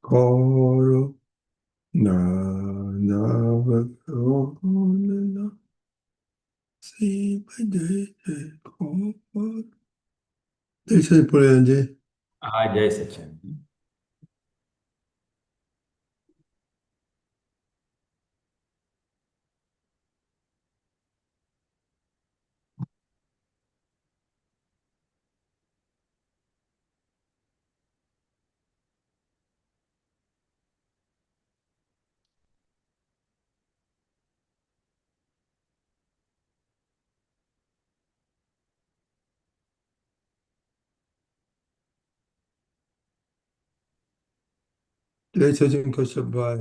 Koro na na si jai Pulinanandji. हाँ जय सचिन। जय सचिन कश्यप भाई।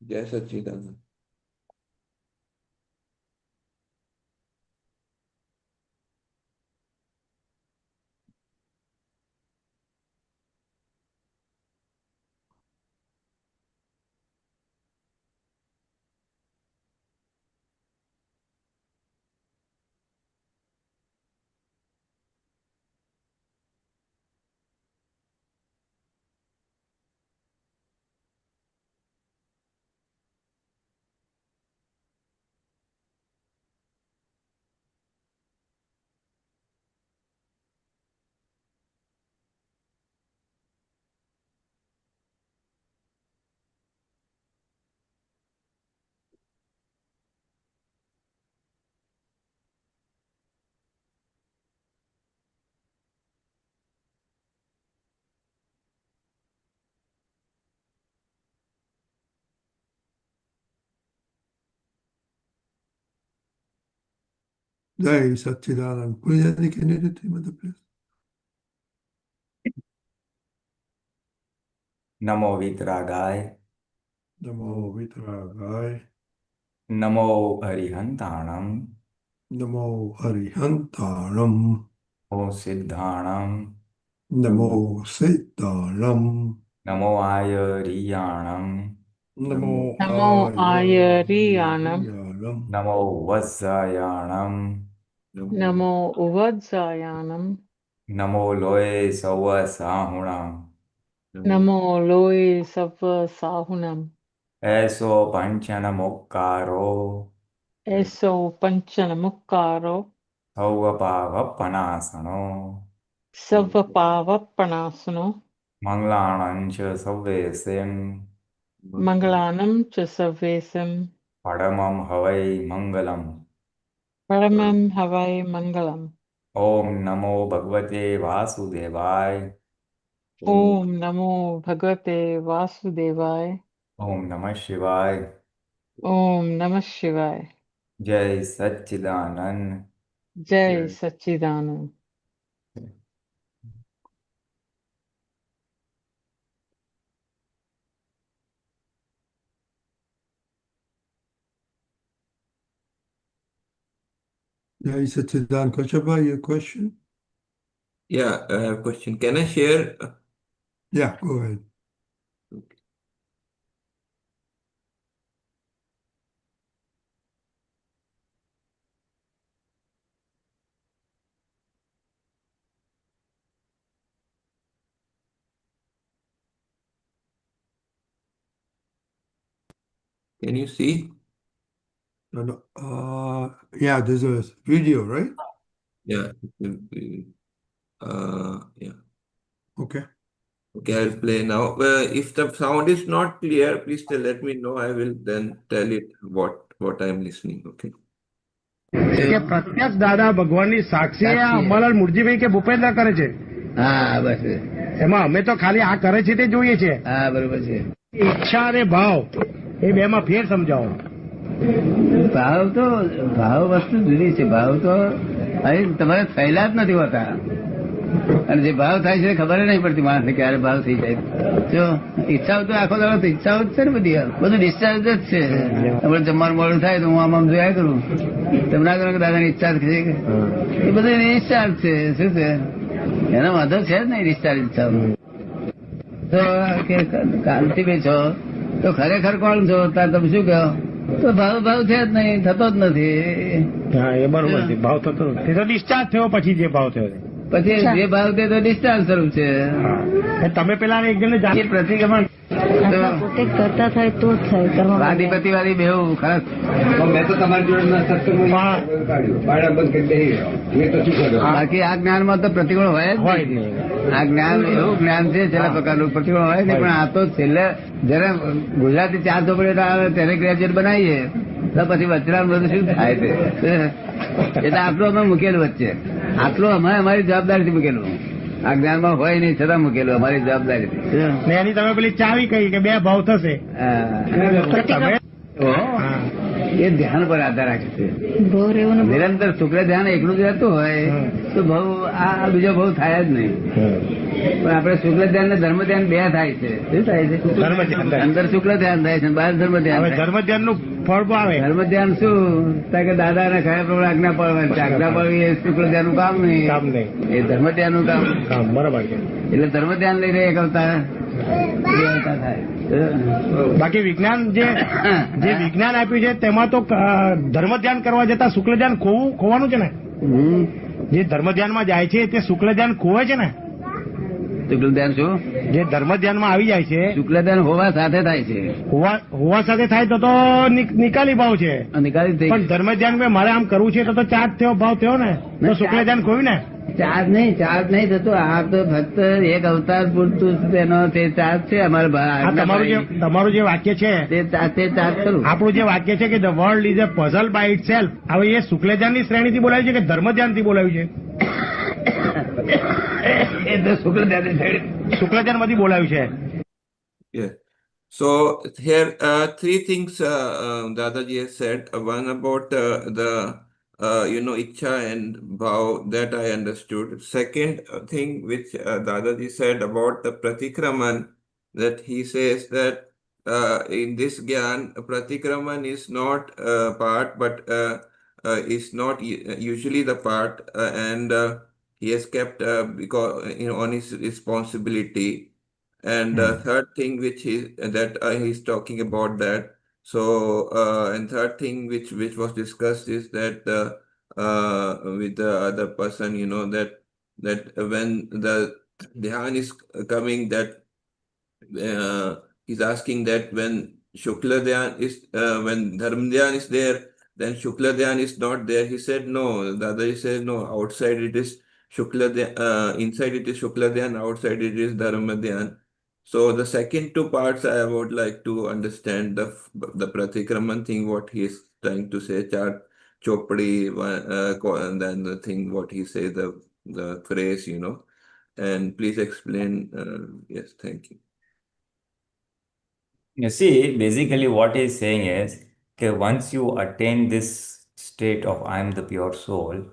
जय सच्चिदानंद। जय सच्चिदानंद। Pulinanandji, can you do the mother please? नमो वीतरागाय, नमो वितरागाय, नमो हरिहंताणम, नमो हरिहंताणम, नमो सिद्धाणम, नमो सिद्धाणम, नमो आयरियाणम, नमो नमो आयरियाणम, आयर्याणम, नमो वज्जायाणम, नमो उवज्जायाणम, नमो लोये सव साहुणम, नमो लोये सव साहुनम, ऐसो पंचन मुक्कारो, ऐसो पंचन मुक्कारो, सौ पावपनासनो, सव पावपनासनो, मंगलाणंच सव्वेसिम, मंगलानम च सव्वेसम, परमं हवै मंगलम। परमं हवै मंगलम। ओम नमो भगवते वासुदेवाय, ओम नमो भगवते वासुदेवाय, ओम नमः शिवाय। ओम नमः शिवाय। जय सच्चिदानंद। जय सच्चिदानंद। Jai Sachchidanand. Kashab bhai, your question? Yeah, I have a question. Can I share? Yeah, go ahead. Can you see? No, no. Yeah, there's a video, right? Yeah. Yeah. Okay. Okay, I'll play now. If the sound is not clear, please let me know. I will then tell it what I'm listening. Okay. કે પ્રત્યક્ષ દાદા ભગવાનની સાક્ષી આ અંબાલાલ મુરજીભાઈ કે ભૂપેન્દ્ર કરે છે? હા બસ એમાં અમે તો ખાલી આ કરે છે તે જોઈએ છે. હા બરોબર છે. ઈચ્છા અને ભાવ એ બેમાં ફેર સમજાવો. ભાવ વસ્તુ જુદી છે. ભાવ તો તમારે થયેલા જ નથી હોતા અને જે ભાવ થાય છે ખબર નહીં પડતી માણસને ક્યારે ભાવ થઈ જાય. જો ઈચ્છાઓ તો આખો દાડો ઈચ્છાઓ જ છે ને બધી, બધું ડિસ્ચાર્જ જ છે. તમારે જમવાનું મોડું થાય તો હું આમ જોયા કરું, તમે ના કરો કે દાદાની ઈચ્છા છે, એ બધું ડિસ્ચાર્જ છે. શું છે એનો વાંધો છે જ નહીં. ડિસ્ચાર્જ ઈચ્છા તો કાંતિભાઈ છો તો ખરેખર કોણ છો? તમે શું કહો? તો ભાવ છે જ નહીં, થતો જ નથી. હા એ બરોબર છે. ભાવ થતો નથી. ડિસ્ચાર્જ થયો પછી જે ભાવ થયો પછી જે ભાવ તે તો ડિસ્ચાર્જ સ્વરૂપ છે. તમે પેલા એક જણને એ પ્રતિક્રમણ તો પોતે કરતા થાય તો જ થાય કરવા વાદી પ્રતિવાદી બેઉ ખાસ. મેં તો તમારી જોડે સત્સંગમાં પાડા બંધ કરી દઈ મેં તો શું કર્યું? બાકી આ જ્ઞાનમાં તો પ્રતિકોણ હોય જ નહીં. આ જ્ઞાન એવું જ્ઞાન છે છેલ્લા પ્રકારનું, પ્રતિકોણ હોય નહીં. પણ આ તો છેલ્લે જયારે ગુજરાતી 4 ચોપડીઓ આવે તેને ગ્રેજ્યુએટ બનાવીએ તો પછી વચરાનું બધું શું થાય છે. એટલે આટલું અમે મૂકેલું વચ્ચે, આટલું અમે અમારી જવાબદારીથી મૂકેલું. આ જ્ઞાનમાં હોય નહીં છતાં મૂકેલું અમારી જવાબદારીથી. એની તમે પેલી ચાવી કહી કે 2 ભાવ થશે. એ ધ્યાન પર આધાર રાખે છે. બહુ રહેવું ને નિરંતર શુક્લ ધ્યાન એકલું જ રહેતું હોય તો બહુ આ બીજો બહુ થાય જ નહીં. પણ આપણે શુક્લ ધ્યાન ને ધર્મ ધ્યાન 2 થાય છે. શું થાય છે? ધર્મ ધ્યાન. અંદર શુક્લ ધ્યાન થાય છે, બહાર ધર્મ ધ્યાન હવે થાય. ધર્મ ધ્યાન નું ફળ આવે. ધર્મ ધ્યાન શું થાય કે દાદા ને કયા પ્રમાણે આજ્ઞા પાડવાની છે. આજ્ઞા પાડવી એ શુક્લ ધ્યાન નું કામ કામ નહીં, નહીં. એ ધર્મ ધ્યાન નું કામ. કામ બરાબર છે. એટલે ધર્મ ધ્યાન લઈને એક અવતાર બે અવતાર થાય. બાકી વિજ્ઞાન જે વિજ્ઞાન આપ્યું છે તેમાં તો ધર્મ ધ્યાન કરવા જતા શુક્લ ધ્યાન ખોવાનું છે ને. જે ધર્મ ધ્યાનમાં જાય છે તે શુક્લ ધ્યાન ખોવે છે ને. શુક્લ ધ્યાન શું? જે ધર્મ ધ્યાનમાં આવી જાય છે શુક્લ ધ્યાન હોવા સાથે થાય છે. હોવા સાથે થાય તો નિકાલી ભાવ છે. નિકાલી થઈ પણ ધર્મ ધ્યાન કે મારે આમ કરવું છે તો ચાર્જ થયો ભાવ થયો ને તો શુક્લ ધ્યાન ખોયું ને. ચાર્જ નહીં થતો. આ તો ફક્ત એક અવતાર પૂરતું તેનો તે ચાર્જ છે. અમારે તમારું જે વાક્ય છે તે ચાર્જ કરું. આપણું જે વાક્ય છે કે the world is a puzzle by itself, હવે એ શુક્લ ધ્યાનની શ્રેણીથી બોલાવ્યું છે કે ધર્મ ધ્યાનથી બોલાવ્યું છે? એ તો શુક્લ ધ્યાન શુક્લ ધ્યાનમાંથી બોલાવ્યું છે. Yeah. So here 3 things Dadaji has said. One about the Ichha and Bhav, that I understood. Second thing which Dadaji said about the Pratikraman, that he says that in this Gyan, Pratikraman is not part, but is not usually the part, and he has kept because on his responsibility. And third thing which he's talking about that. So and third thing which was discussed is that with the other person, that when the dhyan is coming, that he's asking that when Shukla Dhyan is when Dharma Dhyan is there, then Shukla Dhyan is not there. He said no. Dadaji said no. Outside it is Shukla Dhyan, inside it is Shukla Dhyan, outside it is Dharma Dhyan. So the second 2 parts I would like to understand the Pratikraman thing, what he is trying to say, Char Chopdi, and then the thing what he says, the phrase, and please explain. Yes, thank you. You see, basically what he's saying is, okay, once you attain this state of I am the pure soul,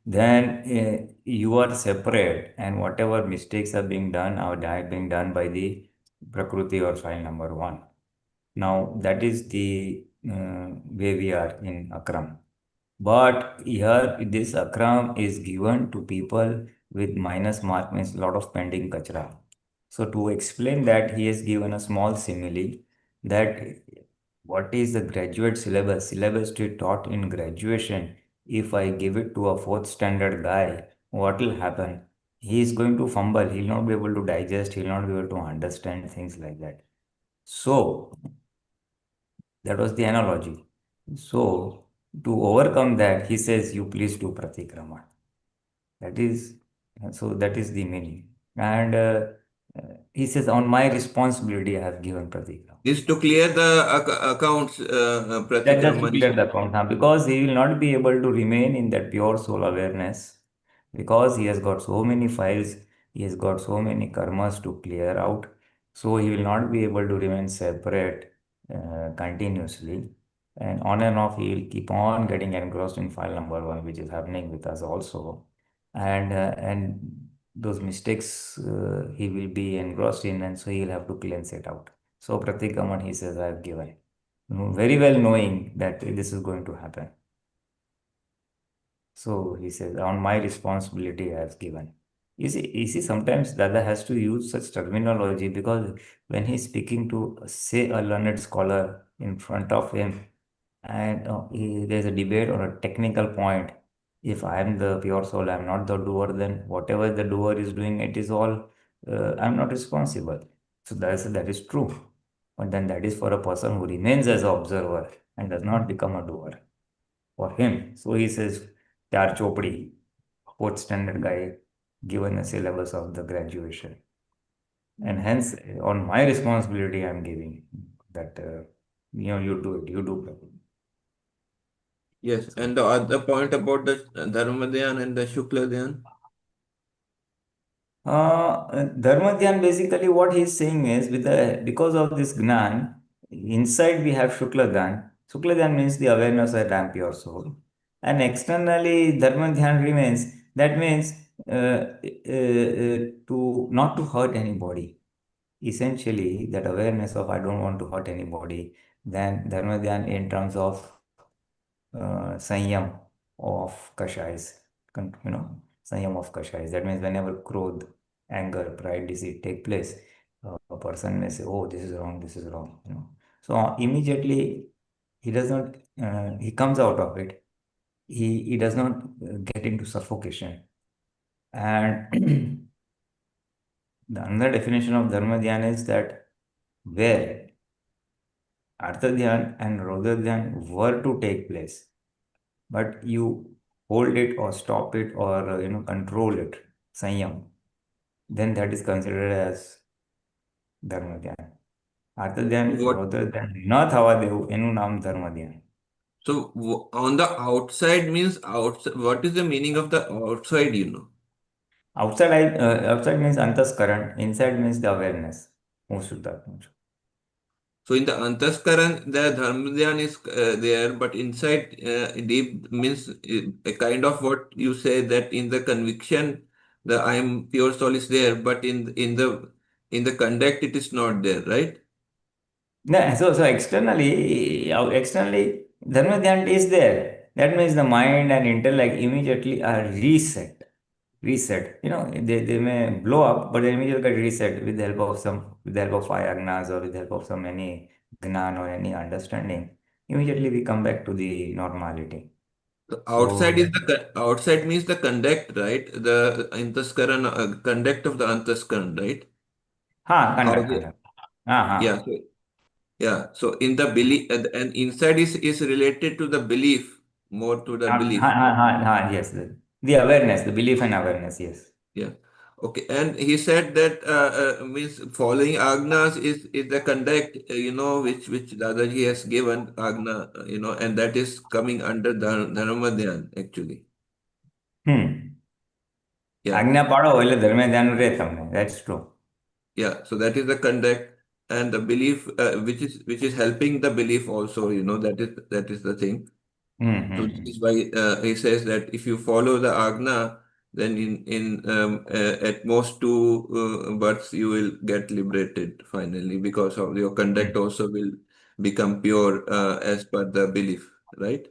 then you are separate, and whatever mistakes are being done are being done by the Prakriti or file number 1. Now, that is the way we are in Akram. But here, this Akram is given to people with minus mark, means a lot of pending kachra. So, to explain that, he has given a small simile that what is the graduate syllabus to be taught in graduation. If I give it to a 4th standard guy, what will happen? He is going to fumble. He will not be able to digest. He will not be able to understand things like that. So, that was the analogy. So, to overcome that, he says, you please do Pratikrama. That is the meaning. And he says, on my responsibility, I have given Pratikrama. Is to clear the accounts, That just to clear the account, because he will not be able to remain in that pure soul awareness, because he has got so many files, he has got so many karmas to clear out, so he will not be able to remain separate continuously, and on and off he will keep on getting engrossed in file number 1, which is happening with us also, and those mistakes he will be engrossed in, and so he will have to cleanse it out. So Pratikaman, he says, I have given, very well knowing that this is going to happen. So he says, on my responsibility I have given. You see, sometimes Dada has to use such terminology, because when he's speaking to, say, a learned scholar in front of him, and there's a debate on a technical point, if I am the pure soul, I'm not the doer, then whatever the doer is doing, it is all, I'm not responsible. So that is true. But then that is for a person who remains as an observer and does not become a doer. For him, so he says, Char Chopdi, fourth standard guy, given the syllabus of the graduation. And hence, on my responsibility, I'm giving that, you do it, you do it. Yes, and the other point about the Dharma Dhyan and the Shukla Dhyan. Dharma Dhyan, basically what he's saying is because of this Gnan, inside we have Shukla Dhyan. Shukla Dhyan means the awareness that I am pure soul. And externally Dharma Dhyan remains. That means to not to hurt anybody. Essentially, that awareness of I don't want to hurt anybody, then Dharma Dhyan in terms of Sanyam of Kashais, Sanyam of Kashais. That means whenever Krodh, anger, pride, deceit take place, a person may say, oh, this is wrong, this is wrong. So immediately he does not, he comes out of it. He does not get into suffocation. And the another definition of Dharma Dhyan is that where Artha Dhyan and Rodha Dhyan were to take place, but you hold it or stop it or control it, Sanyam, then that is considered as Dharma Dhyan. Artha Dhyan, Rodha Dhyan, ન થવા દેવું એનું નામ ધર્મ ધ્યાન. So on the outside means outside. What is the meaning of the outside? Outside means antaskaran. Inside means the awareness. So in the antaskaran, the dharma dhyan is there, but inside deep means a kind of what you say that in the conviction, the I am pure soul is there, but in the conduct it is not there, right? No, so externally, Dharma Dhyan is there. That means the mind and intellect immediately are reset. They may blow up, but they immediately get reset with the help of five agnas or with the help of some any gnan or any understanding. Immediately we come back to the normality. The outside outside means the conduct, right? The antaskaran, conduct of the antaskaran, right? Conduct. Yeah. Yeah, so in the belief and inside is related to the belief, more to the belief. Yes, the awareness, the belief and awareness, yes. Yeah, okay. And he said that means following agnas is the conduct, which Dadaji has given agna, and that is coming under Dharma Dhyan actually. Yeah. Agna પાડો એટલે ધર્મે ધ્યાન રહે તમને. That's true. Yeah, so that is the conduct. And the belief, which is helping the belief also, that is the thing. So this is why he says that if you follow the agna, then at most 2 births you will get liberated finally, because of your conduct also will become pure as per the belief, right?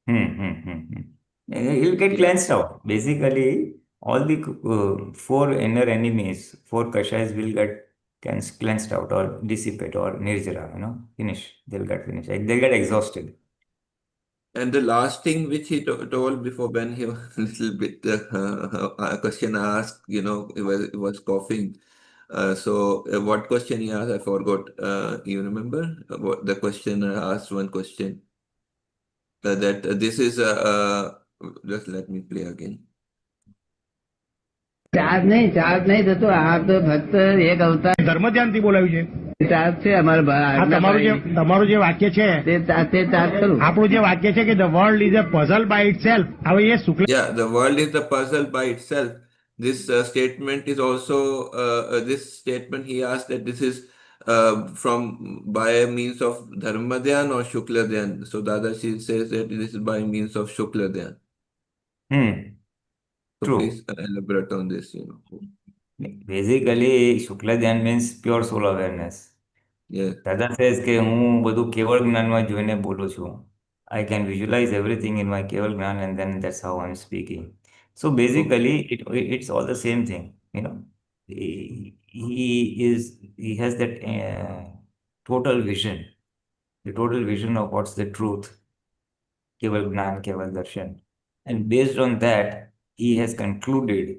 He'll get cleansed out. Basically, all the 4 inner enemies, 4 kashais will get cleansed out or dissipate or nirjara, finish. They'll get finished. They'll get exhausted. And the last thing which he told before, when he was a little bit a question asked, he was coughing. So what question he asked, I forgot. You remember the question? I asked one question that this is just let me play again. Charge નહીં થતો. આ તો ફક્ત એક અવતાર ધર્મ ધ્યાનથી બોલાવ્યું છે. ચાર્જ છે અમારા તમારું જે વાક્ય છે તે ચાર્જ કરું. આપણું જે વાક્ય છે કે the world is a puzzle by itself. હવે એ શુક્લ Yeah, the world is the puzzle by itself. This statement is also this statement he asked that this is from by means of Dharma Dhyan or Shukla Dhyan. So Dadaji says that this is by means of Shukla Dhyan. So True. please elaborate on this. Basically, Shukla Dhyan means pure soul awareness. Yeah. Dada says કે હું બધું કેવળ જ્ઞાનમાં જોઈને બોલું છું. I can visualize everything in my Keval Gyan, and then that's how I'm speaking. So basically, it's all the same thing. He has that total vision, the total vision of what's the truth. Keval Gyan, Keval Darshan. And based on that, he has concluded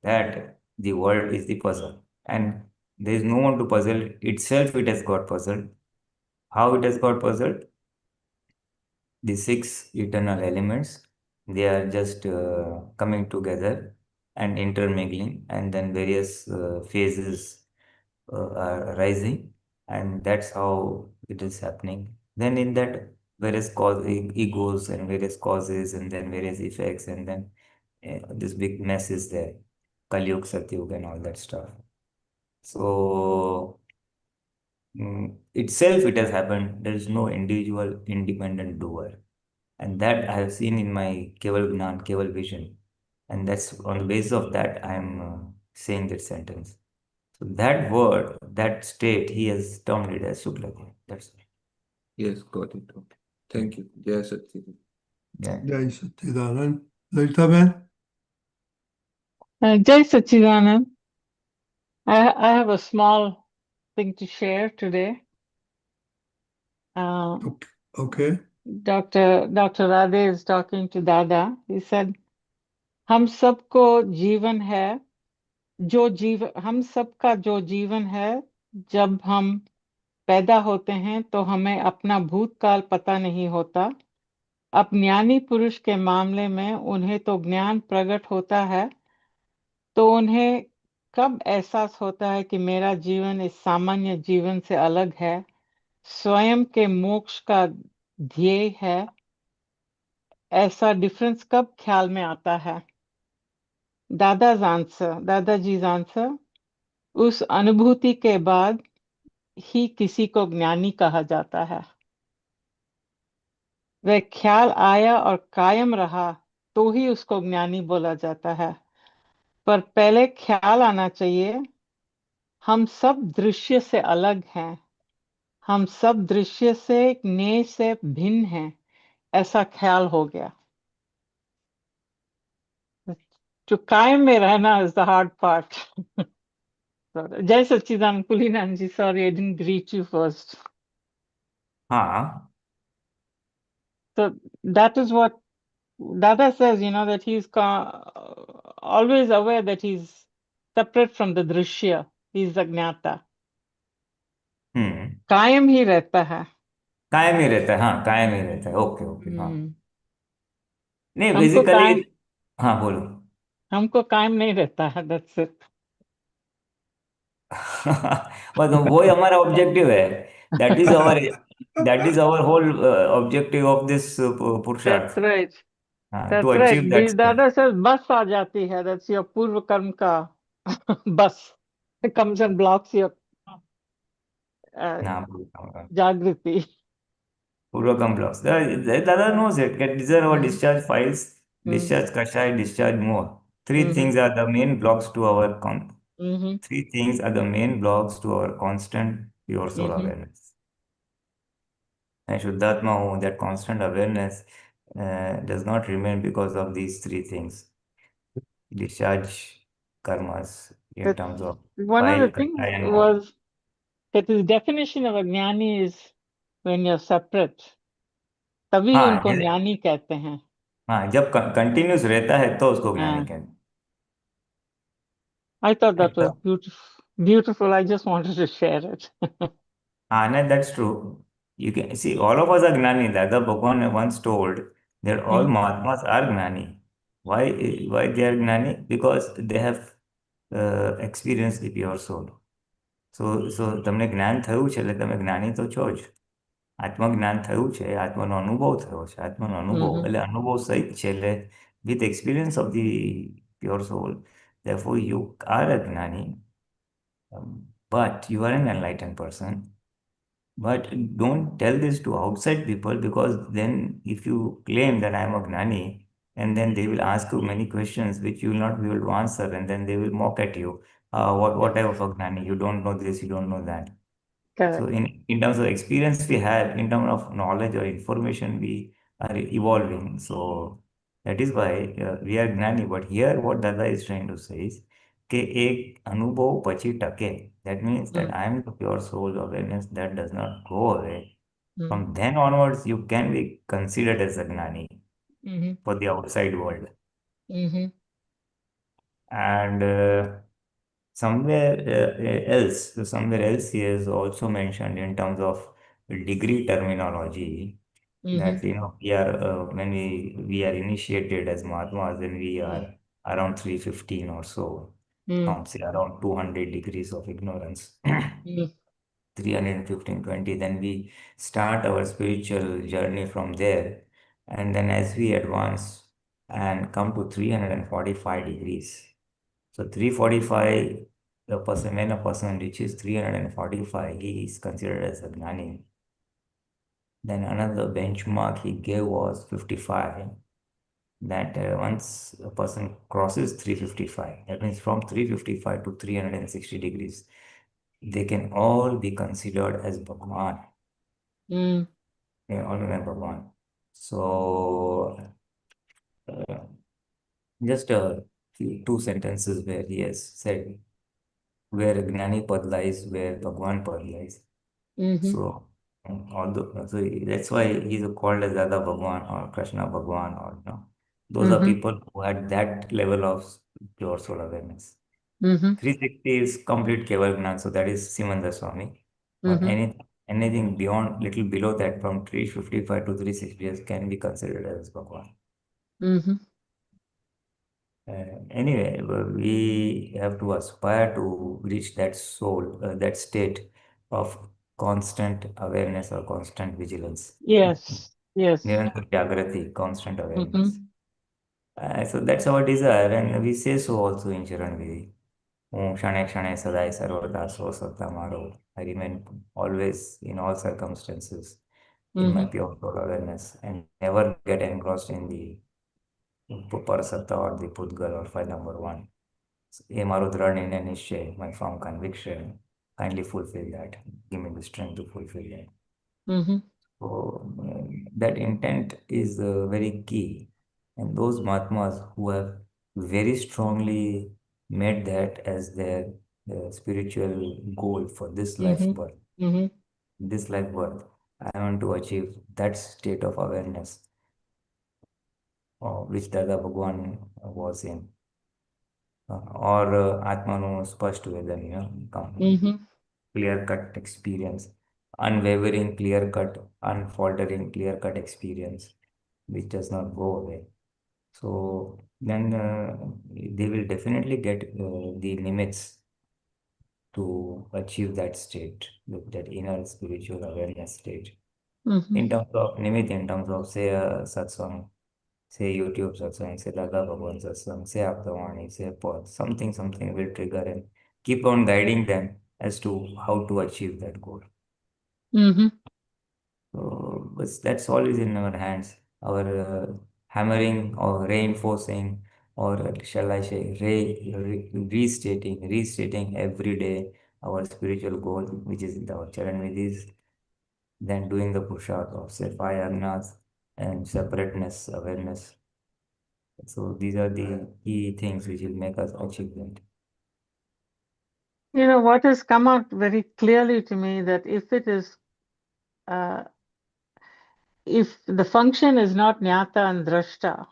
that the world is the puzzle. And there is no one to puzzle itself, it has got puzzled. How it has got puzzled? The six eternal elements, they are just coming together and intermingling, and then various phases are rising, and that's how it is happening. Then in that various egos and various causes, and then various effects, and then this big mess is there, Kali Yuga, Satyuga, and all that stuff. So itself it has happened. There is no individual independent doer. And that I have seen in my Keval Gyan, Keval vision. And that's on the basis of that I am saying that sentence. So that word, that state, he has termed it as Shukla Dhyans. That's it. Yes, got it. Okay. Thank you. Jai Satchidanand. Yeah. Jai Satchidanand. Lalita Ben? Jai Sachidanand. I have a small thing to share today. Okay. Dr. Radhe is talking to Dada. He said, हम सबको जीवन है हम सबका जो जीवन है, जब हम पैदा होते हैं तो हमें अपना भूतकाल पता नहीं होता। अब ज्ञानी पुरुष के मामले में उन्हें तो ज्ञान प्रकट होता है, तो उन्हें कब एहसास होता है कि मेरा जीवन इस सामान्य जीवन से अलग है, स्वयं के मोक्ष का ध्येय है, ऐसा डिफरेंस कब ख्याल में आता है? दादाजी's आंसर, उस अनुभूति के बाद ही किसी को ज्ञानी कहा जाता है। वह ख्याल आया और कायम रहा तो ही उसको ज्ञानी बोला जाता है, पर पहले ख्याल आना चाहिए हम सब दृश्य से अलग हैं, हम सब दृश्य से ज्ञेय से भिन्न हैं, ऐसा ख्याल हो गया। जो कायम में रहना is the hard part. जय सच्चिदानंद, पुलिनानंद, sorry I didn't greet you first. हाँ. So that is what Dada says, that he's always aware that he's separate from the drishya, he's agnata. कायम ही रहता है। कायम ही रहता है, हाँ, कायम ही रहता है। ओके ओके, हाँ। नहीं, हमको बेसिकली, हाँ बोलो। हमको कायम नहीं रहता है, that's it. बस वही हमारा ऑब्जेक्टिव है। That is our whole objective of this पुरुषार्थ। That's right. हाँ, to That's right. Achieve that state. Dada says बस आ जाती है, that's your पूर्व कर्म का बस. It comes and blocks your जागृति. Purvakam blocks. Dada knows it. These are our discharge files. Discharge Kashai, discharge more. Three things are the main blocks to our Three things are the main blocks to our constant pure soul awareness. And Shuddhatma, that constant awareness does not remain because of these three things. Discharge karmas in terms of one of file, the things Kashai and more. was that his definition of a ज्ञानी is when you're separate, तभी उनको ज्ञानी कहते हैं। हाँ, जब continuous रहता है तो उसको ज्ञानी कहते हैं। I thought that was beautiful. I just wanted to share it. No, that's true. You can see all of us are gnani. Dada Bhagwan once told that all Mahatmas are gnani. Why they are gnani? Because they have experienced the pure soul. So તમને જ્ઞાન થયું છે એટલે તમે જ્ઞાની તો છો જ. આત્મજ્ઞાન થયું છે, આત્માનો અનુભવ થયો છે, આત્માનો અનુભવ એટલે અનુભવ સહિત છે એટલે with experience of the pure soul, therefore you are a gnani, but you are an enlightened person. But don't tell this to outside people, because then if you claim that I am a gnani, and then they will ask you many questions which you will not be able to answer, and then they will mock at you. What type of a gnani? You don't know this, you don't know that. Correct. So in terms of experience we have, in terms of knowledge or information, we are evolving. So that is why we are gnani. But here what Dada is trying to say is કે એક અનુભવ પછી ટકે. That means that I am the pure soul awareness that does not go away. From then onwards, you can be considered as a gnani. Mm-hmm. for the outside world. Mm-hmm. And somewhere else he has also mentioned in terms of degree terminology Mm-hmm. that we are when we are initiated as Mahatmas, then we are around 315 or so, say around 200 degrees of ignorance. Mm-hmm. 315, 20, then we start our spiritual journey from there. And then as we advance and come to 345 degrees. So 345, when a person reaches 345, he is considered as a gnani. Then another benchmark he gave was 55. That once a person crosses 355, that means from 355 to 360 degrees, they can all be considered as Bhagwan. Mm. They all remember Bhagwan. So uh, just two sentences where he has said where Gnani Pad lies, where Bhagwan Pad lies. Mm-hmm. So although so that's why he's called as Dada Bhagwan or Krishna Bhagwan or those are Mm-hmm. people who had that level of pure soul awareness. Mm-hmm. 360 is complete Keval Gyan, so that is Simananda Swami. But Mm-hmm. anything beyond, little below that, from 355 to 360 can be considered as Bhagwan. Mm-hmm. Anyway, we have to aspire to reach that soul, that state of constant awareness or constant vigilance. Yes. Yes. Nirantar Jagrati, constant awareness. Mm-hmm. So that's our desire, and we say so also in Chiranjivī. Om Shane Shane Sadai Sarvada Sosata Maro. I remain always in all circumstances in my Mm-hmm. pure soul awareness and never get engrossed in the Purusharth or the Pudgal or file number one. Ye Maro Dhrad Nirnay Nischay, my firm conviction. Kindly fulfill that. Give me the strength to fulfill that. Mm-hmm. So that intent is very key. And those Mahatmas who have very strongly made that as their spiritual goal for this life Mm-hmm. birth, Mm-hmm. I want to achieve that state of awareness which Dada Bhagwan was in. Or Atmano Spasht Vedam, Mm-hmm. clear cut experience, unwavering, clear cut, unfaltering, clear cut experience, which does not go away. So then they will definitely get the limits to achieve that state, that inner spiritual awareness state. Mm-hmm. In terms of nimit, in terms of say satsang, say YouTube satsang, say Dada Bhagwan satsang, say Aptavani, say Pod, something will trigger and keep on guiding them as to how to achieve that goal. Mm-hmm. So, but that's always in our hands. Our hammering or reinforcing, or shall I say, restating every day our spiritual goal, which is our Charan Vidhis, then doing the Purusharth of say 5 ajnas and separateness, awareness. So these are the key things which will make us achieve that. You know, what has come out very clearly to me that if the function is not jnata and drashta,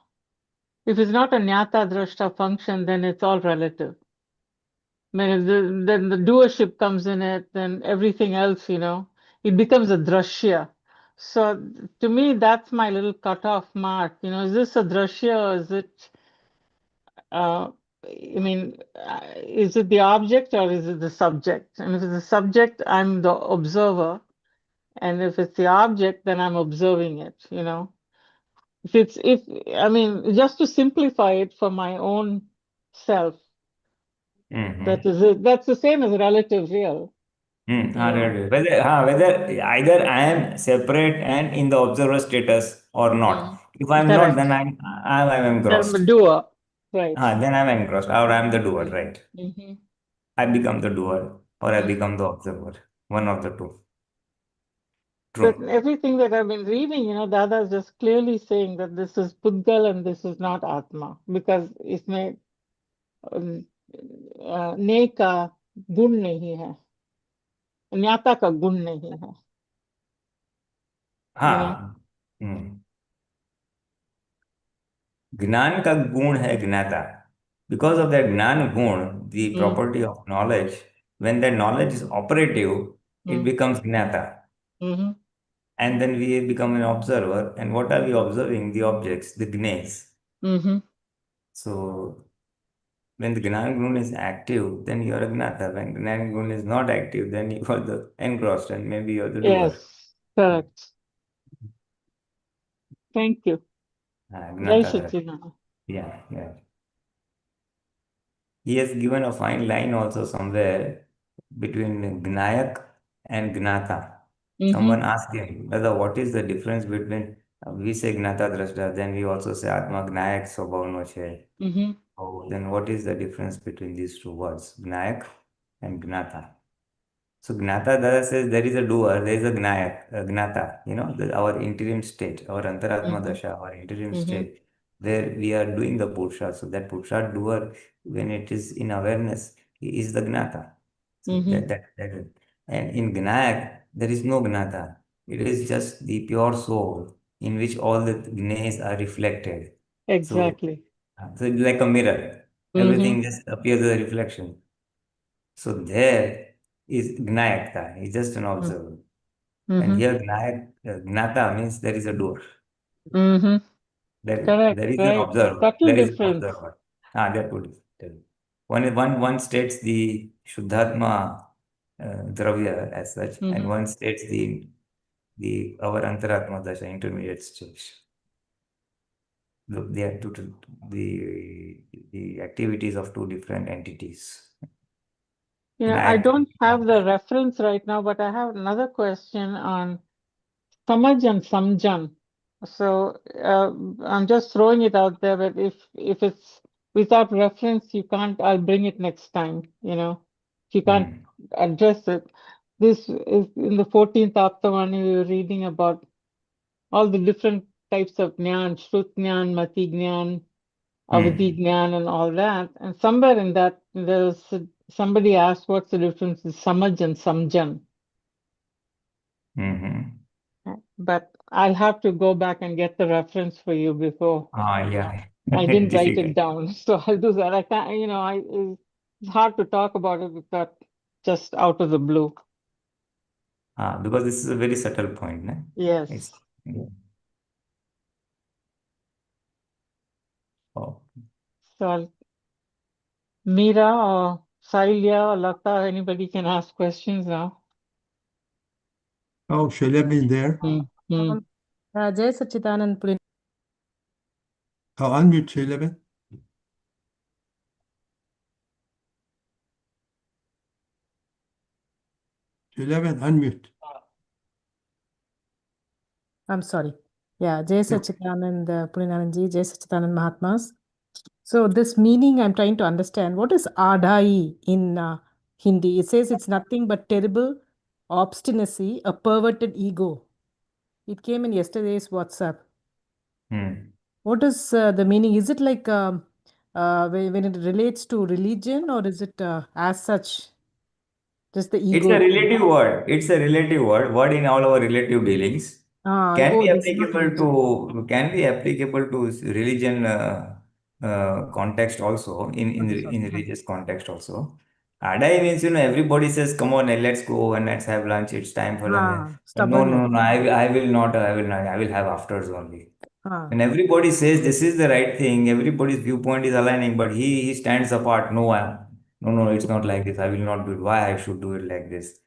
if it's not a jnata drashta function, then it's all relative. I mean, then the doership comes in it, then everything else, it becomes a drashya. So to me, that's my little cutoff mark. Is this a drashya or is it, is it the object or is it the subject? And if it's the subject, I'm the observer. And if it's the object, then I'm observing it. Just to simplify it for my own self, that is it. That's the same as relative real. Right. Whether either I am separate and in the observer status or not. If I'm not, Correct. then I'm I'm a engrossed. doer. Right. Then I'm engrossed, or I'm the doer, right? Mm-hmm. I become the doer, or I Mm-hmm. become the observer. One of the two. But True. everything that I've been reading, Dada is just clearly saying that this is Pudgal and this is not Atma, because इसमें ने का गुण नहीं है, ज्ञाता का गुण नहीं है. हाँ. Hmm. ज्ञान का गुण है ज्ञाता. Because of that jnana gun, the property of knowledge, when that knowledge is operative, it becomes jnata. Mm-hmm. And then we become an observer. And what are we observing? The objects, the gnes. Mm-hmm. So when the Gnan Gun is active, then you are a Gnata. When Gnan Gun is not active, then you are the engrossed and maybe you are the doer. Yes, correct. Thank you. Jai Gnata. Satchidanand. Yeah, yeah. He has given a fine line also somewhere between Gnayak and Gnata. Someone asked him, whether what is the difference between, we say Gnata Drashta, then we also say Atma Gnayak Swabhavno Che. Mm-hmm. Oh, then what is the difference between these two words, Gnayak and Gnata? So Gnata Dada says there is a doer, there is a Gnayak, Gnata, our interim state, our Antaratma Dasha, our interim state, where we are doing the Purusharth. So that Purusharth doer, when it is in awareness, he is the Gnata. So that is. And in Gnayak, there is no Gnata. It is just the pure soul in which all the Gnes are reflected. Exactly. So it's like a mirror. Everything just appears as a reflection. So there is Gnayakta. He's just an observer. And here Gnata means there is a doer. Mm-hmm. Correct, There is an right. observer. Subtle There is an difference. observer. That would tell. One states the Shuddhatma Dravya as such, and one states the our Antaratma Dasha, intermediate stage. Look, they are the activities of two different entities. Yeah, I don't have the reference right now, but I have another question on Samaj and Samjan. So I'm just throwing it out there, but if it's without reference, you can't, I'll bring it next time, If you can't address it. This is in the 14th Aptavani, we were reading about all the different types of Jnana, Shrut Jnana, Mati Jnana, Avadhi Jnana, and all that. And somewhere in that, somebody asked what's the difference in Samaj and Samjan. But I'll have to go back and get the reference for you before. Yeah. I didn't write Difficult. it down, so I'll do that. I can't, it's hard to talk about it without just out of the blue. Because this is a very subtle point, no? Yes. Oh. So Meera or Sailya or Lata, anybody can ask questions now. Oh, Shailesh there. Jai Satchidanand Pulin. Oh, unmute Shailesh. Shailesh, unmute. I'm sorry. Yeah, Jai Satchidanand Pulinanandji, Jai Satchidanand Mahatmas. So this meaning I'm trying to understand. What is adai in Hindi? It says it's nothing but terrible obstinacy, a perverted ego. It came in yesterday's WhatsApp. What is the meaning? Is it like when it relates to religion, or is it as such just the ego? It's a relative word. It's a relative word in all our relative dealings. Can be applicable to religion context also, in religious context also. Adai means, everybody says, come on, let's go and let's have lunch. It's time for lunch. No, I will not, I will have afters only. When everybody says this is the right thing, everybody's viewpoint is aligning, but he stands apart. No, it's not like this. I will not do it. Why I should do it like this?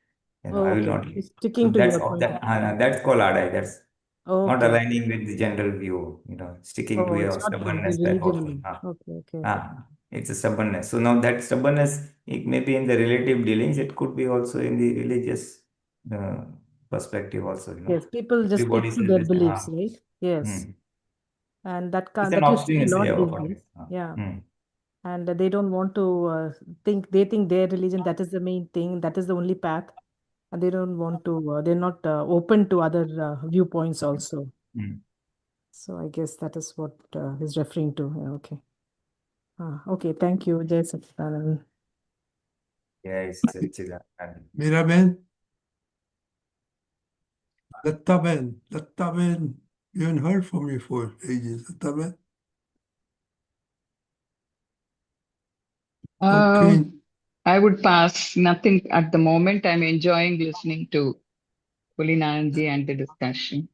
I will not. Sticking to your point. That's called adai. That's not aligning with the general view. Sticking to your stubbornness type of thing. It's a stubbornness. So now that stubbornness, it may be in the relative dealings. It could be also in the religious perspective also. Yes, people just Everybody stick to says their this, beliefs, right? Yes. And that it's that an used to be a obstinacy lot of these days. it. Yeah. And they don't want to think their religion, that is the main thing, that is the only path. And they don't want to, they're not open to other viewpoints also. So I guess that is what he's referring to. Okay. Okay, thank you, Jai Satchidanand. Yes, Miraben. Lattaben. You haven't heard from me for ages. Lattaben. Okay. I would pass. Nothing at the moment. I'm enjoying listening to Pulinanandji and the discussion.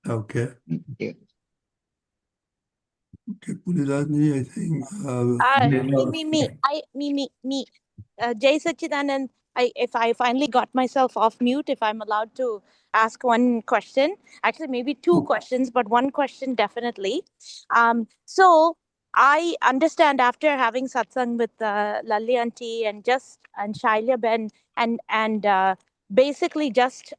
Okay. Thank you. Okay, Pulinanandji, I think. Me. Jai Sachidanand, if I finally got myself off mute, if I'm allowed to ask one question, actually maybe two questions, but one question definitely. So I understand after having satsang with Lalli Aunty and Shailya Ben and basically just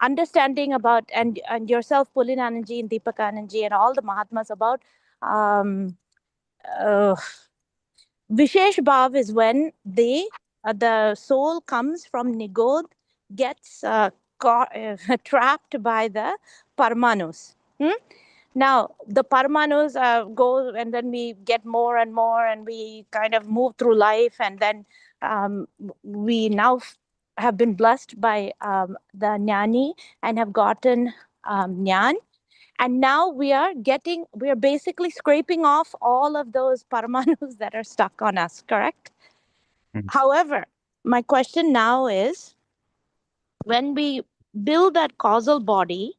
understanding about and yourself Pulinanandji and Deepakanandji and all the Mahatmas about um, uh, Vishesh Bhav is when the soul comes from Nigod, gets trapped by the Parmanus. Now, the Parmanus go and then we get more and more and we kind of move through life and then we now have been blessed by the Jnani and have gotten Jnan. And now we are basically scraping off all of those Paramanus that are stuck on us, correct? However, my question now is when we build that causal body,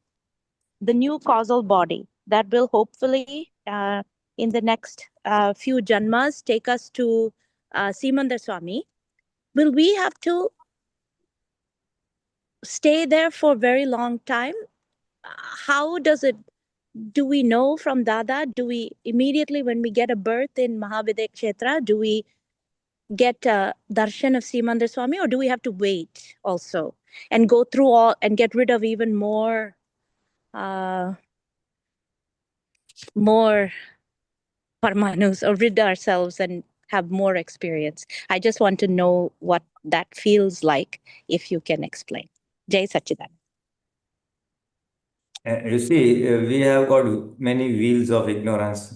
the new causal body that will hopefully in the next few janmas take us to Simandar Swami, will we have to stay there for a very long time? How do we know from Dada? Do we immediately, when we get a birth in Mahavidya Kshetra, do we get a darshan of Simandar Swami, or do we have to wait also and go through all and get rid of even more Parmanus, or rid ourselves and have more experience? I just want to know what that feels like, if you can explain. Jai Sachidanand. You see, we have got many wheels of ignorance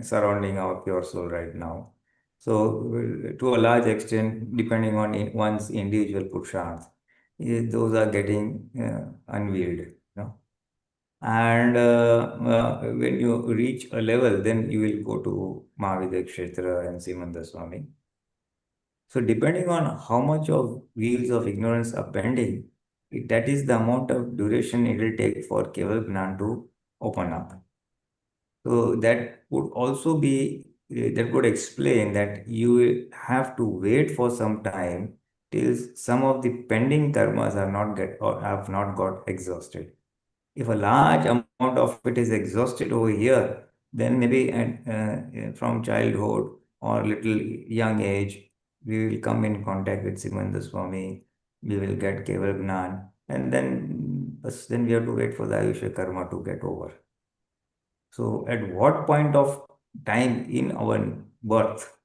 surrounding our pure soul right now. So, to a large extent, depending on one's individual Purusharth, those are getting unveiled. And when you reach a level, then you will go to Mahavidya Kshetra and Simandar Swami. So, depending on how much of wheels of ignorance are pending, that is the amount of duration it will take for Keval Gyan to open up. So that would also be, that would explain that you will have to wait for some time till some of the pending karmas are not get or have not got exhausted. If a large amount of it is exhausted over here, then maybe from childhood or little young age, we will come in contact with Simandar Swami, we will get Keval Gyan, and then we have to wait for the Ayushya karma to get over. So at what point of time in our birth,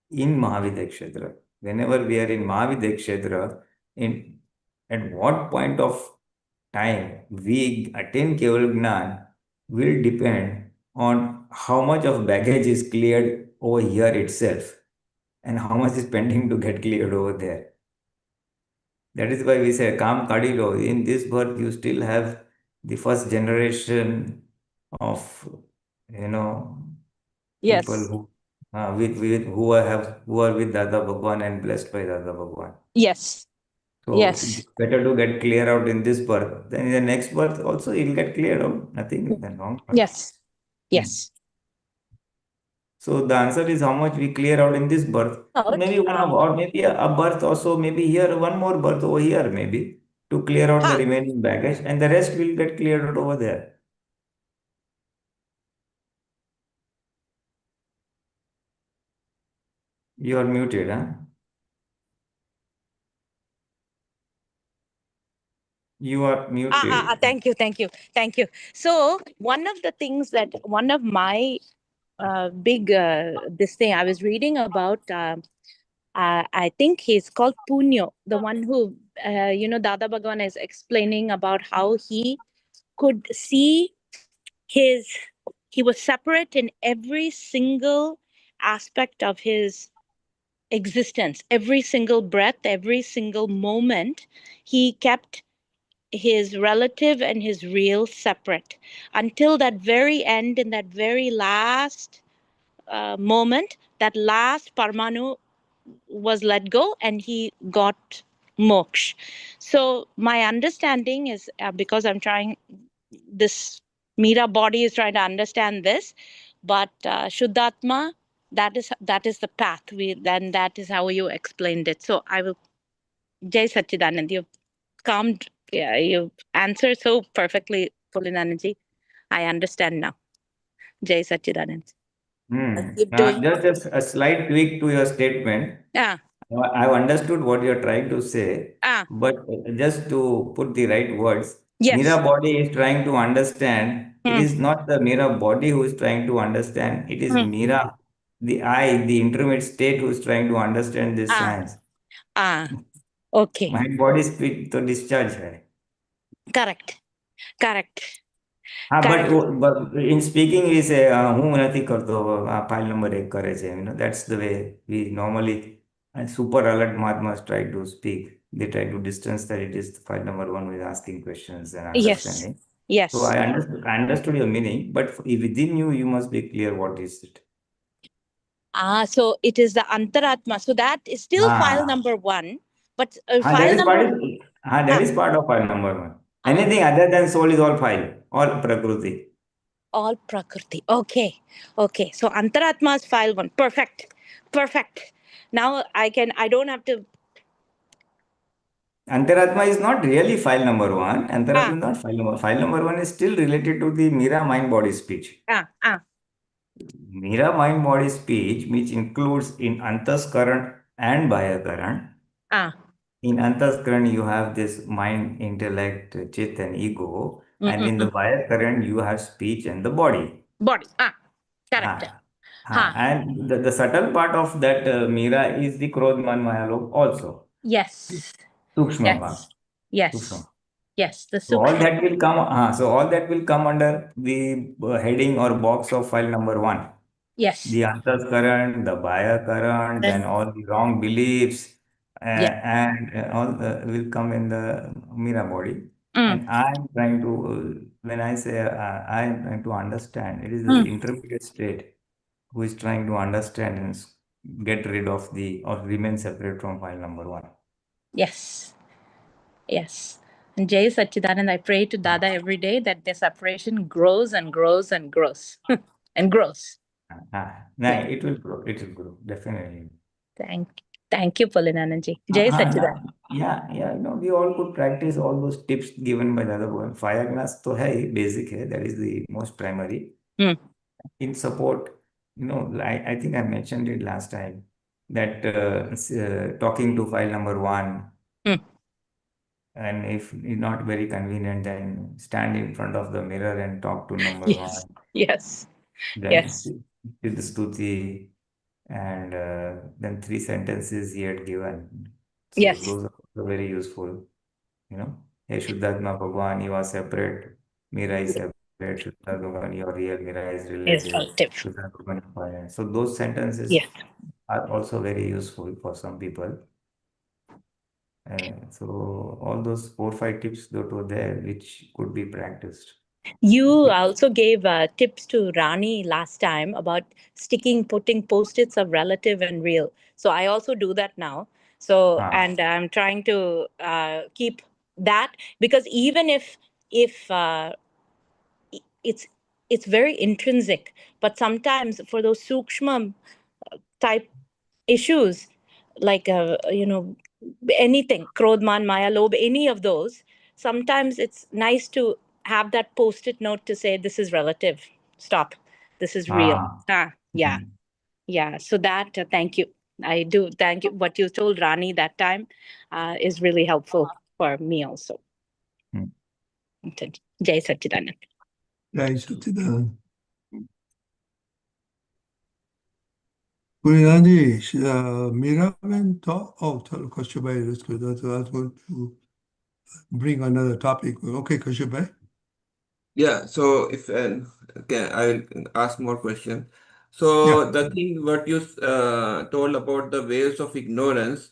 in Mahavidya Kshetra, whenever we are in Mahavidya Kshetra, at what point of time we attain Keval Gyan will depend on how much of baggage is cleared over here itself and how much is pending to get cleared over there. That is why we say, Kam Kadilo, in this birth you still have the first generation of, Yes. people who who are with Dada Bhagwan and blessed by Dada Bhagwan. Yes. So Yes. it's better to get clear out in this birth. Then in the next birth also you'll get cleared out. Nothing wrong. Yes. Yes. So the answer is how much we clear out in this birth. So maybe or maybe a birth also, maybe here, one more birth over here, maybe to clear out the remaining baggage, and the rest will get cleared out over there. You are muted, huh? You are muted. Thank you. So one of my big this thing I was reading about, I think he's called Punyo, the one who Dada Bhagwan is explaining about how he could see he was separate in every single aspect of his existence, every single breath, every single moment. He kept his relative and his real separate until that very end, in that very last moment, that last Parmanu was let go and he got moksha. So my understanding is, because I'm trying, this Meera body is trying to understand this, but Shuddhatma, that is the path. Then that is how you explained it. So I will, Jai Satchidanand, you've calmed, yeah, you answered so perfectly, Pulinanandji. I understand now. Jai Satchidanand. Keep doing. Just a slight tweak to your statement. Ah, I've understood what you're trying to say, ah, but just to put the right words, yes. Meera body is trying to understand. It Hmm. is not the Meera body who is trying to understand. It is Meera, the I, the intermediate state, who is trying to understand this science. Okay. Mind body spirit to discharge hai. Correct. But in speaking we say હું નથી કરતો file number 1 કરે છે, that's the way we normally super alert Mahatmas try to speak. They try to distance that it is file number 1 who is asking questions and understanding. Yes. So I understood your meaning, but within you must be clear what is it. So it is the Antaratma. So that is still file number 1, but file number... That is part of file number 1. Anything other than soul is all file or Prakriti. All Prakriti. Okay. So Antaratma is file 1. Perfect. Now I don't have to... Antaratma is not really file number 1. Antaratma is not file number. File number 1 is still related to the Meera mind body speech. Meera mind body speech, which includes in Antaskaran and Bhayakaran. In Antaskaran, you have this mind, intellect, chit, and ego. And in the Bhayakaran, you have speech and the body. Correct. And the subtle part of that Meera is the Krodh, Man, Maya, Lobh also. Yes. Sukshma. Yes. The So all Sukshma. that will come under the heading or box of file number 1. Yes. The Antaskaran, the Bhayakaran, then all the wrong beliefs, and all will come in the Meera body. And I'm trying to, when I say I'm trying to understand, it is the intermediate state who is trying to understand and get rid of or remain separate from file number 1. Yes. And Jai Satchidanand, I pray to Dada every day that the separation grows and grows and grows and grows. It will grow, definitely. Thank you, Pulinanandji. Jai Satchidanand. Yeah, we all could practice all those tips given by Dada Bhagwan. Fire glass to hai, basic hai, that is the most primary. In support, I think I mentioned it last time, that talking to file number 1, and if not very convenient, then stand in front of the mirror and talk to number 1. Yes. Then with the stuti, and then 3 sentences he had given. So those are also very useful. Hey Shuddhatma Bhagwan, you are separate. Meera is separate. Shuddhatma Bhagwan, you are real. Meera is relative. So those sentences are also very useful for some people. So all those 4-5 tips that were there, which could be practiced. You also gave tips to Rani last time about putting post-its of relative and real. So I also do that now. So, and I'm trying to keep that, because even if it's very intrinsic, but sometimes for those sukshma type issues, like anything, Krodh, Man, Maya, Lobh, any of those, sometimes it's nice to have that post-it note to say, this is relative, stop, this is real. So that, thank you. I do thank you. What you told Rani that time is really helpful for me also. Jai Satchidanand. Jai Satchidanand. Pulinanandji, Meera went talk. Oh, Kashyabhai, that's good. That's going to bring another topic. Okay, Kashyabhai. Yeah, so if okay, I will ask more questions. So the thing what you told about the waves of ignorance,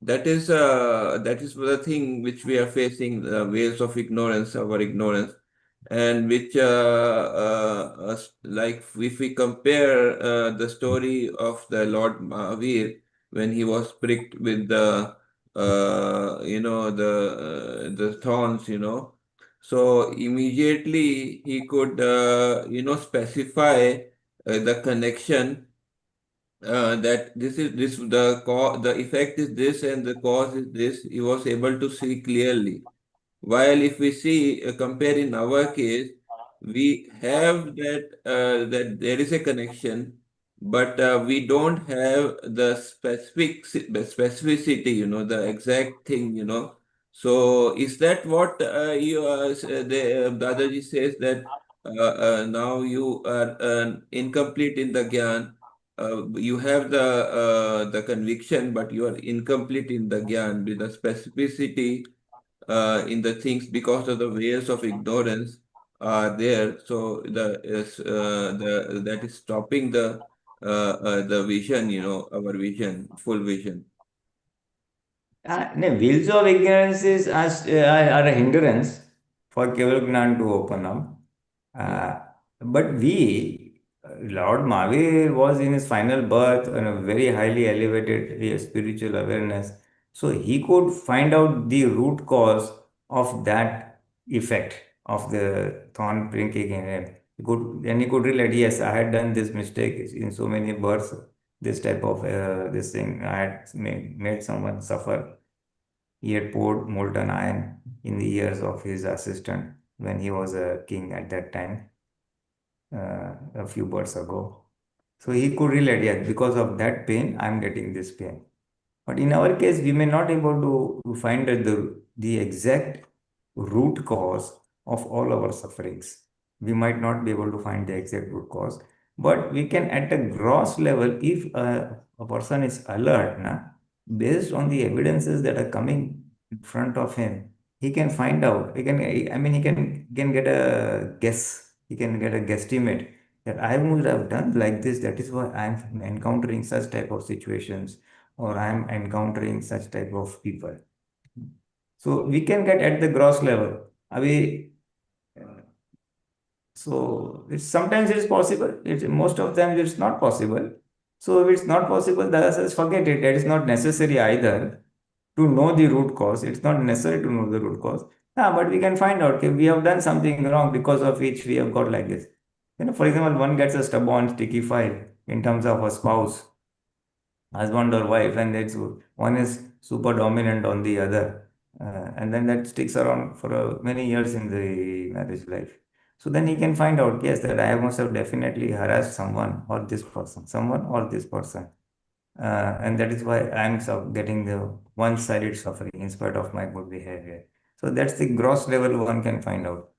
that is the thing which we are facing, the waves of ignorance, our ignorance. and which like if we compare the story of the Lord Mahavir when he was pricked with the the thorns, so immediately he could specify the connection, that this is this the effect is this and the cause is this. He was able to see clearly. While if we see, compare in our case, we have that there is a connection, but we don't have the specificity, the exact thing, So is that what Dadaji says, that now you are incomplete in the Gyan? You have the conviction, but you are incomplete in the Gyan with the specificity in the things, because of the waves of ignorance are there. So the that is stopping the vision, our vision, full vision. No, wheels of ignorance are a hindrance for Keval Gyan to open up. But Lord Mahavir was in his final birth on a very highly elevated spiritual awareness. So he could find out the root cause of that effect of the thorn pricking in him. He could relate, yes, I had done this mistake in so many births, this type of this thing. I had made someone suffer. He had poured molten iron in the ears of his assistant when he was a king at that time, a few births ago. So he could relate, yes, because of that pain, I'm getting this pain. But in our case, we may not be able to find the exact root cause of all our sufferings. We might not be able to find the exact root cause, but we can, at a gross level, if a person is alert, based on the evidences that are coming in front of him, he can find out. He can get a guess. He can get a guesstimate that I would have done like this. That is why I'm encountering such type of situations, or I'm encountering such type of people. So we can get at the gross level. So sometimes it's possible. Most of them it's not possible. So if it's not possible, Dada says forget it. That is not necessary either to know the root cause. It's not necessary to know the root cause. But we can find out, okay, we have done something wrong because of which we have got like this. For example, one gets a stubborn, sticky file in terms of a spouse, husband or wife, and one is super dominant on the other, and then that sticks around for many years in the marriage life. So then he can find out, yes, that I must have definitely harassed someone or this person, and that is why I'm getting the one-sided suffering in spite of my good behavior. So that's the gross level one can find out,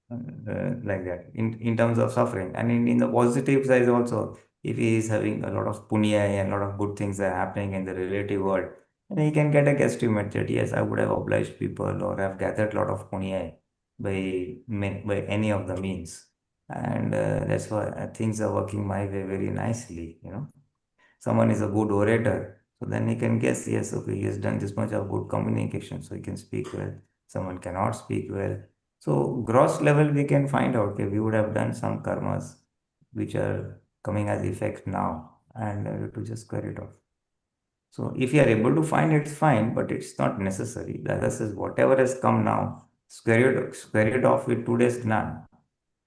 like that in terms of suffering. And in the positive side also, if he is having a lot of punya and a lot of good things are happening in the relative world, then he can get a guesstimate that yes, I would have obliged people or have gathered a lot of punya by any of the means, and that's why things are working my way very nicely. Someone is a good orator, so then he can guess, yes, okay, he has done this much of good communication, so he can speak well. Someone cannot speak well. So gross level, we can find out, okay, we would have done some karmas which are coming as effect now, and we have to just square it off. So if you are able to find it, it's fine, but it's not necessary. The other says whatever has come now, square it off with today's Gnan.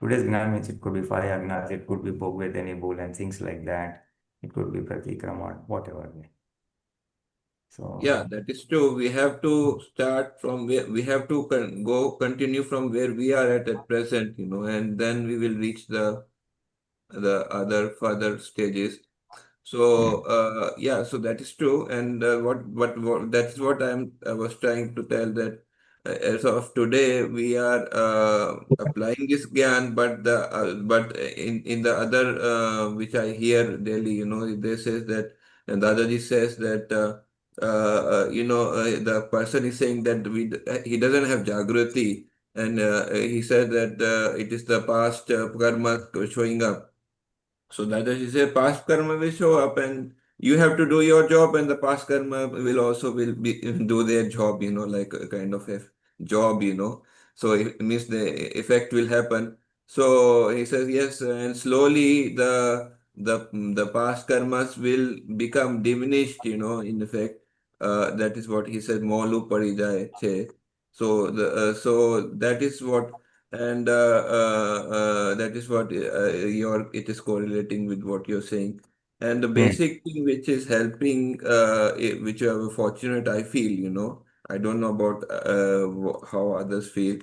Today's Gnan means it could be five agnas, it could be Bhogvedani Bull and things like that. It could be Pratikrama, whatever way. So yeah, that is true. We have to start from where we have to continue from where we are at present, and then we will reach the other further stages. So yeah, so that is true, and what that's what I was trying to tell, that as of today we are applying this gyan, but in the other which I hear daily, they says that, and Dadaji says that the person is saying that he doesn't have Jagrati, and he said that it is the past karma showing up. So that is, he said, past karma will show up, and you have to do your job, and the past karma will also will be do their job, like a kind of a job. So it means the effect will happen. So he says yes, and slowly the past karmas will become diminished, in effect. That is what he said, Molu Parijaye che. So that is what, and that is what it is correlating with what you're saying. And the Hmm. basic thing which is helping, which you are fortunate, I feel, I don't know about how others feel,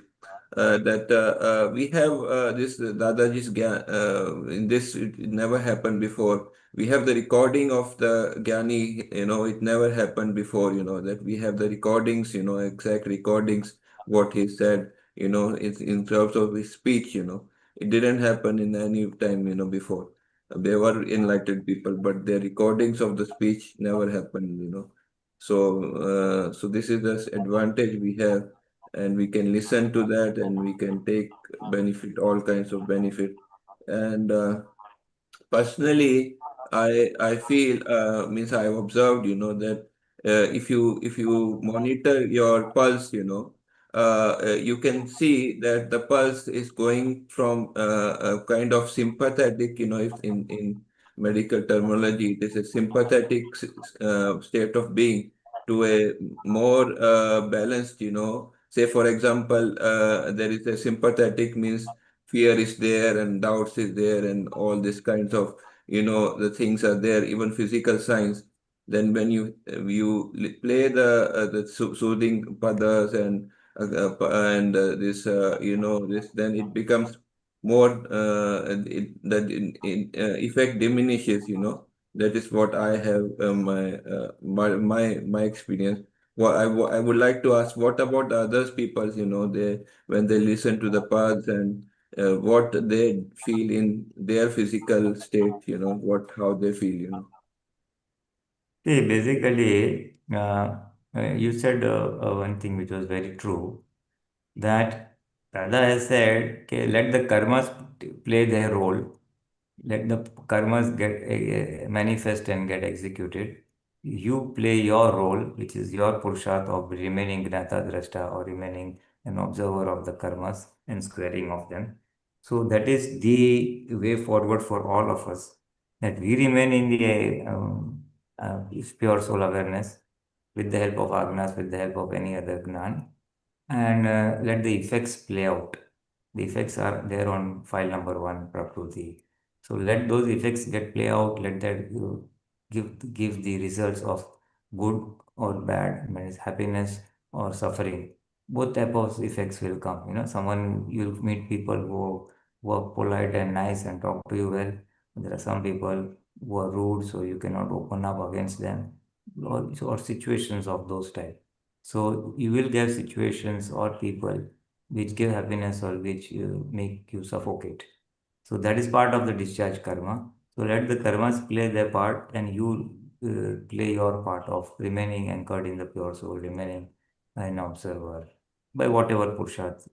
that we have this Dadaji's Gyan, in this, it never happened before. We have the recording of the Gyani, it never happened before, that we have the recordings, exact recordings, what he said, it's in terms of his speech, it didn't happen in any time, before. They were enlightened people, but their recordings of the speech never happened, So this is the advantage we have, and we can listen to that, and we can take benefit, all kinds of benefit. And personally, I feel, means I've observed, that if you monitor your pulse, you can see that the pulse is going from a kind of sympathetic, if in medical terminology, it is a sympathetic state of being, to a more balanced, say for example, there is a sympathetic, means fear is there and doubts is there and all these kinds of, the things are there, even physical signs. Then when play the soothing padas and this, then it becomes more, effect diminishes, that is what I have, my experience. I would like to ask, what about the others people's, they, when they listen to the paths, and what they feel in their physical state, how they feel, See, basically, you said one thing which was very true, that Dada has said, okay, let the karmas play their role, let the karmas get manifest and get executed. You play your role, which is your Purusharth of remaining Gnata Drashta, or remaining an observer of the karmas and squaring of them. So that is the way forward for all of us, that we remain in the pure soul awareness, with the help of agnas, with the help of any other gnan, and let the effects play out. The effects are there on file number 1, Prakruti. So let those effects get play out. Let that give the results of good or bad, means happiness or suffering. Both type of effects will come. Someone, you'll meet people who are polite and nice and talk to you well. There are some people who are rude, so you cannot open up against them, or situations of those type. So you will get situations or people which give happiness or which make you suffocate. So that is part of the discharge karma. So let the karmas play their part, and you play your part of remaining anchored in the pure soul, remaining an observer by whatever Purusharth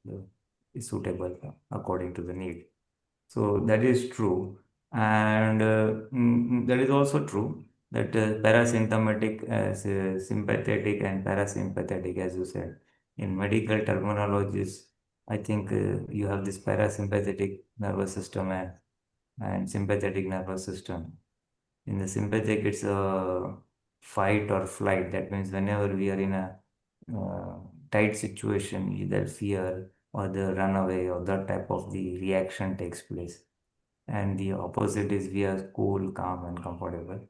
is suitable according to the need. So that is true. And that is also true that parasympathetic, sympathetic and parasympathetic, as you said, in medical terminologies, I think you have this parasympathetic nervous system and sympathetic nervous system. In the sympathetic, it's a fight or flight. That means whenever we are in a uh, tight situation, either fear or the runaway or that type of the reaction takes place. And the opposite is we are cool, calm, and comfortable.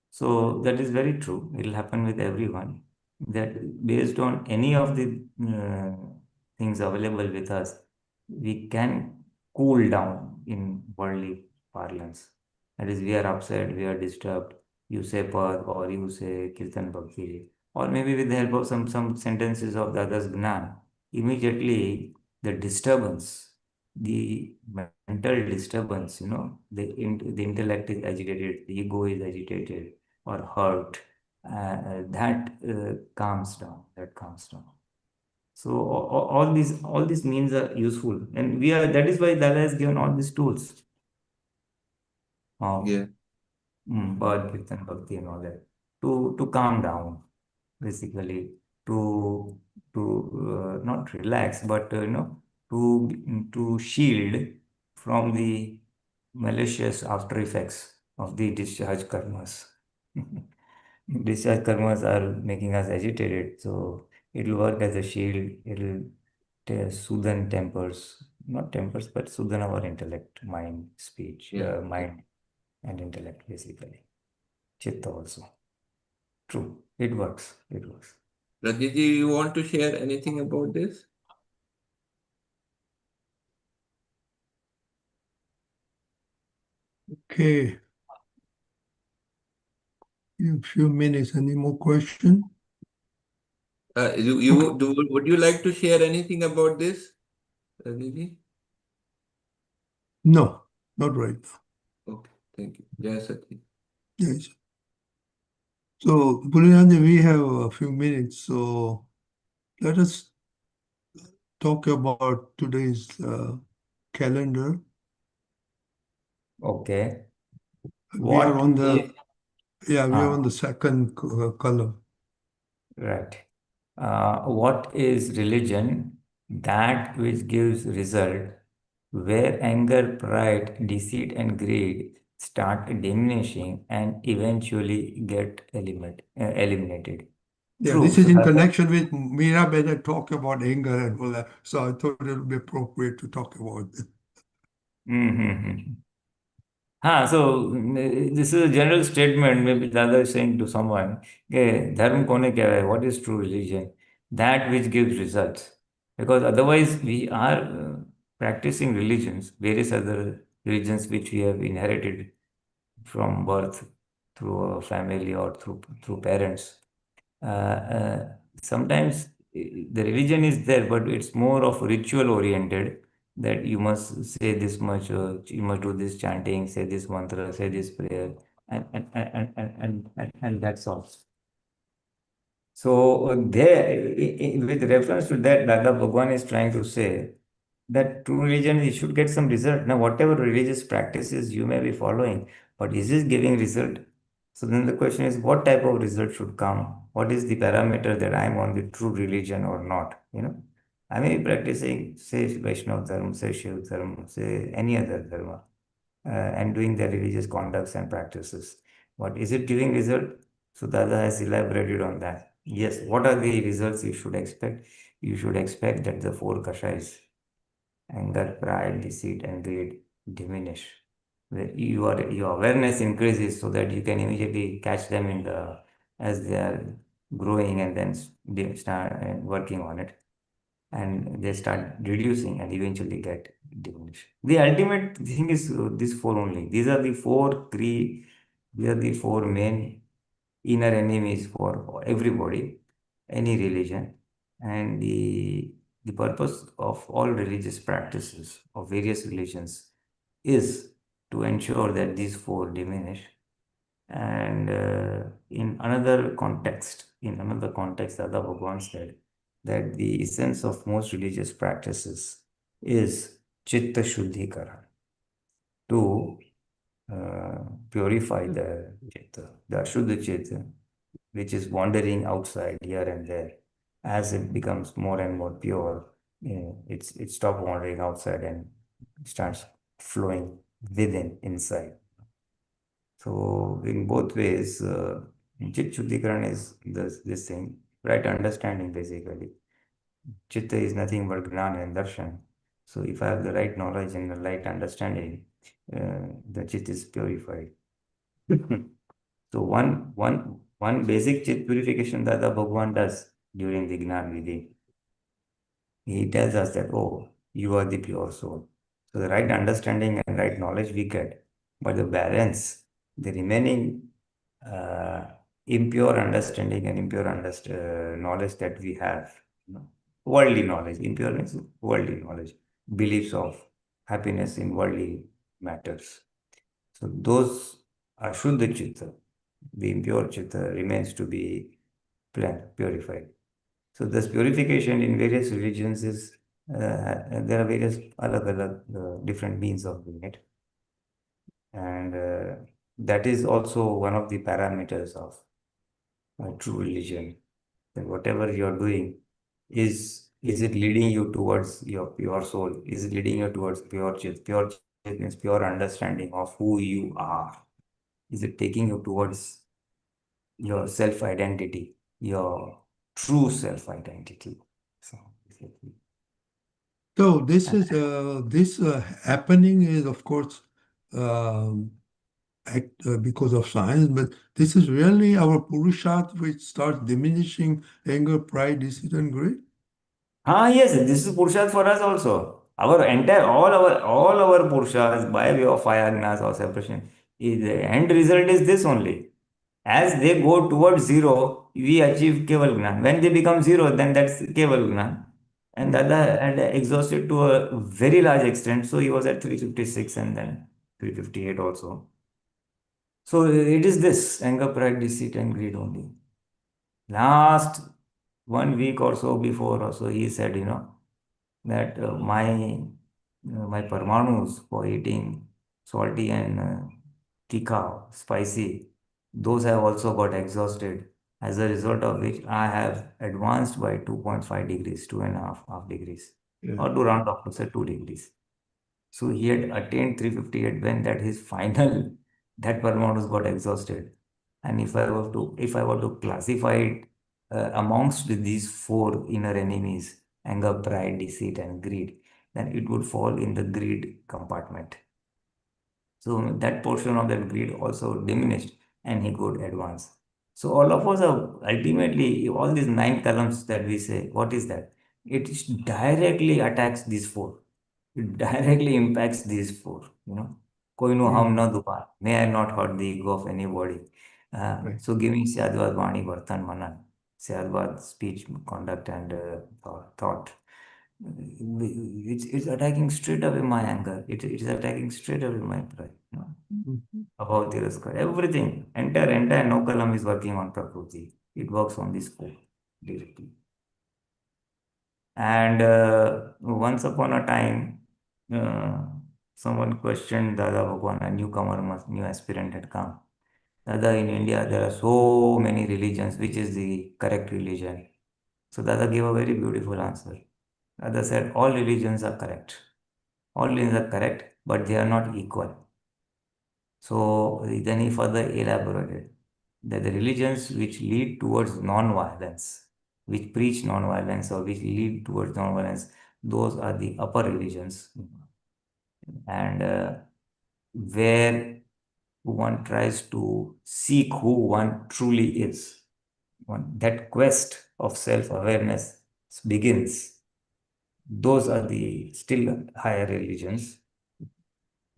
So that is very true. It will happen with everyone. That based on any of the things available with us, we can cool down in worldly parlance. That is, we are upset, we are disturbed. You say Pad or you say Kirtan Bhakti, or maybe with the help of some sentences of the others Gnan, immediately the disturbance, the mental disturbance, the intellect is agitated, the ego is agitated or hurt, that calms down. That calms down. So all these means are useful, and that is why Dada has given all these tools of yeah. Bhagavad Kirtan Bhakti and all that to calm down, basically. to not relax, but to shield from the malicious after effects of the discharge karmas. Discharge karmas are making us agitated, so it will work as a shield. It will soothe tempers, not tempers, but soothe our intellect, mind, speech, mind and intellect, basically. Chitta also. True. It works. It works. Rajiji, you want to share anything about this? Okay. In a few minutes, any more question? Would you like to share anything about this, Rajiji? No, not right now. Okay, thank you. Jai Sati. Yes. So, Pulinanandji, we have a few minutes, so let us talk about today's calendar. Okay. We are on the if- we are on the second column. Right. What is religion? That which gives result, where anger, pride, deceit, and greed start diminishing and eventually get eliminated. Yeah, True. this is So in that- connection with Mirabai talk about anger and all that. So I thought it would be appropriate to talk about it. Mm-hmm. So this is a general statement. Maybe Dada is saying to someone, okay, dharma kone kya hai? What is true religion? That which gives results. Because otherwise, we are practicing religions, various other religions which we have inherited from birth through our family or through parents. Sometimes the religion is there, but it's more of ritual oriented, that you must say this much, you must do this chanting, say this mantra, say this prayer, and that's all. So there, with reference to that, Dada Bhagwan is trying to say that true religion, you should get some result. Now, whatever religious practices you may be following, but is this giving result? So then the question is, what type of result should come? What is the parameter that I'm on the true religion or not? I may be practicing, say, Vaishnava Dharma, say Shiv Dharma, say any other Dharma, and doing the religious conducts and practices. But is it giving result? So Dada has elaborated on that. Yes, what are the results you should expect? You should expect that the four kashais, anger, pride, deceit, and greed, diminish. Your awareness increases so that you can immediately catch them as they are growing, and then they start working on it, and they start reducing and eventually get diminished. The ultimate thing is these four only. These are the four main inner enemies for everybody, any religion, and the purpose of all religious practices of various religions is to ensure that these four diminish. And in another context, Dada Bhagwan said that the essence of most religious practices is chitta shuddhikaran, to purify the chitta, the ashuddha chitta, which is wandering outside here and there. As it becomes more and more pure, it stops wandering outside and starts flowing within, inside. So in both ways, Chit Shuddhikaran is this thing, right understanding basically. Chitta is nothing but Gnana and Darshan. So if I have the right knowledge and the right understanding, the Chit is purified. So one basic Chit purification that the Bhagwan does during the Gnan Vidhi, he tells us that, oh, you are the pure soul. So the right understanding and right knowledge we get, but the balance, the remaining impure understanding and impure knowledge that we have, worldly knowledge, impure means worldly knowledge, beliefs of happiness in worldly matters. So those are Shuddha Chitta, the impure Chitta remains to be purified. So this purification in various religions is, there are various different means of doing it. And that is also one of the parameters of true religion. that whatever you're doing, is it leading you towards your pure soul? Is it leading you towards pure chit? Pure chit means pure understanding of who you are. Is it taking you towards your self-identity, your true self-identity? So, basically. So this is happening is of course um, because of science, but this is really our Purusharth which starts diminishing anger, pride, deceit, and greed. Yes, this is Purusharth for us also. Our entire, all our Purushas by way of five agnas or separation, the end result is this only. As they go towards zero, we achieve Keval Gyan. When they become zero, then that's Keval Gyan. And Dada had exhausted to a very large extent, so he was at 356 and then 358 also. So it is this anger, pride, deceit, and greed only. Last 1 week or so before, also he said, that my parmanus for eating salty and tikka, spicy, those have also got exhausted. As a result of which, I have advanced by 2.5 degrees, 2.5 degrees, or to round off to say 2 degrees. So he had attained 358 when that his final, that Parmanus got exhausted. And if I were to classify it amongst these four inner enemies, anger, pride, deceit, and greed, then it would fall in the greed compartment. So that portion of that greed also diminished and he could advance. So all of us are ultimately, all these 9 columns that we say, what is that? It directly attacks these four. It directly impacts these four, Koi no harm na dupa. May I not hurt the ego of anybody. So giving Syadvad Vani Vartan Manan, Syadvad speech, conduct, and thought. It's attacking straight away my anger. It is attacking straight away my pride. About Tiraskar. Everything, entire no column is working on Prakriti. It works on this core directly. And once upon a time, someone questioned Dada Bhagwan, a newcomer, new aspirant had come. Dada, in India, there are so many religions. Which is the correct religion? So Dada gave a very beautiful answer. Dada said, all religions are correct. All religions are correct, but they are not equal. So then he further elaborated that the religions which lead towards non-violence, which preach non-violence or which lead towards non-violence, those are the upper religions. And where one tries to seek who one truly is, that quest of self-awareness begins. Those are the still higher religions.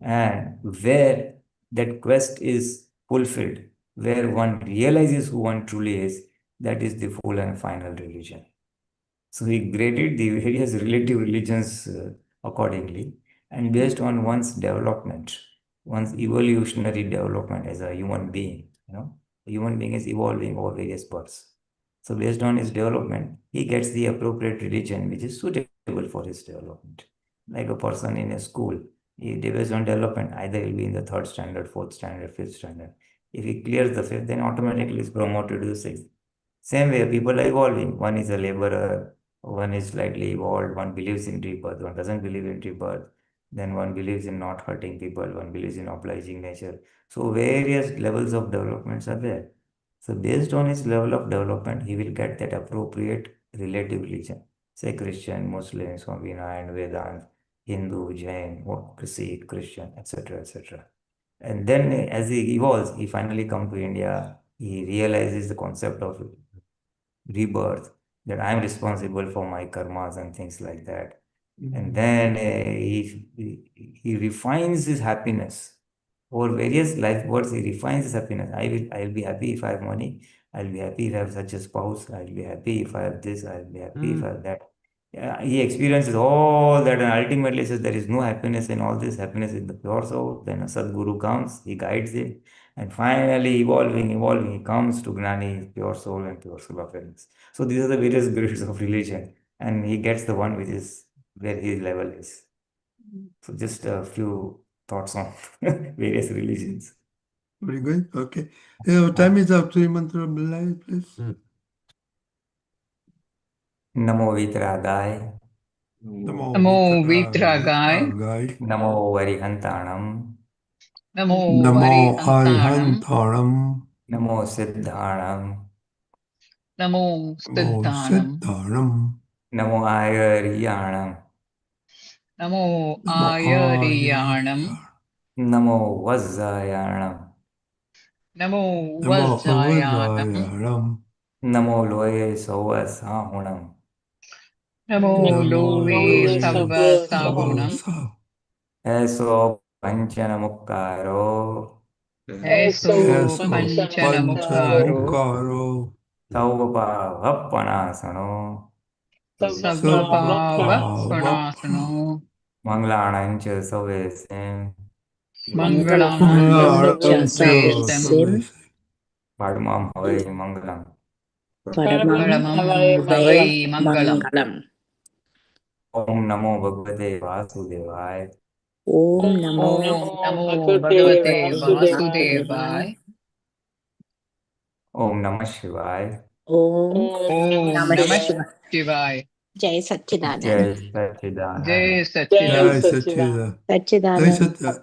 And where that quest is fulfilled, where one realizes who one truly is, that is the full and final religion. So he graded the various relative religions accordingly, and based on one's development, one's evolutionary development as a human being, a human being is evolving over various births. So based on his development, he gets the appropriate religion which is suitable for his development. Like a person in a school, based on development, either he'll be in the 3rd standard, 4th standard, 5th standard. If he clears the 5th, then automatically is promoted to the 6th. Same way, people are evolving. One is a laborer, one is slightly evolved, one believes in rebirth, one doesn't believe in rebirth. Then one believes in not hurting people, one believes in obliging nature. So various levels of developments are there. So based on his level of development, he will get that appropriate relative religion. Say Christian, Muslim, Swaminarayan, Vedant, Hindu, Jain, Sikh, Christian, etc., etc. And then as he evolves, he finally comes to India, he realizes the concept of rebirth, that I am responsible for my karmas and things like that. And then he refines his happiness. Over various life births, he refines his happiness. I'll be happy if I have money. I'll be happy if I have such a spouse. I'll be happy if I have this. I'll be happy if I have that. He experiences all that and ultimately says there is no happiness in all this. Happiness in the pure soul. Then a Sadguru comes, he guides him. And finally, evolving, he comes to Gnani, pure soul and pure soul awareness. So these are the various grades of religion. And he gets the one which is where his level is. So just a few thoughts on various religions. Very good. Okay. Time is up. Three mantra, please. Namo Vitragaye. Namo Namo Vitragaye. Vitragaye. Namo Varihantanam. Namo Namo Varihantanam. Arihantanam. Namo Siddhanam. Namo Namo Siddhanam. Siddhanam. Namo Ayariyanam. Namo Namo Ayariyanam. Namo Vajjayanam. Namo Namo Vajjayanam. Avajayanam. Namo Loye Sovasahunam. Namo Loye Savasahunam. Eso Panchanamukaro. Eso Eso Panchanamukaro. Panchanamukaro. Saubhavapanasano. Sabhavapanasano. Manglanancha Savesim. Mangalanancha Mangalancha Savesam. Savesam. Padmam Havai Mangalam. Paramam Havai Mangalam. Om Namo Bhagavate Vasudevaya. Om Namo Om Namo Bhagavate Vasudevaya. Om Namah Shivaya. Om Om Namah Namah Shivaya. Shivaya. Jai Satchidanand. Jai Satchidanand. Jai Jai Satchidanand. Satchidanand. Jai Satchidanand. Satchidanand.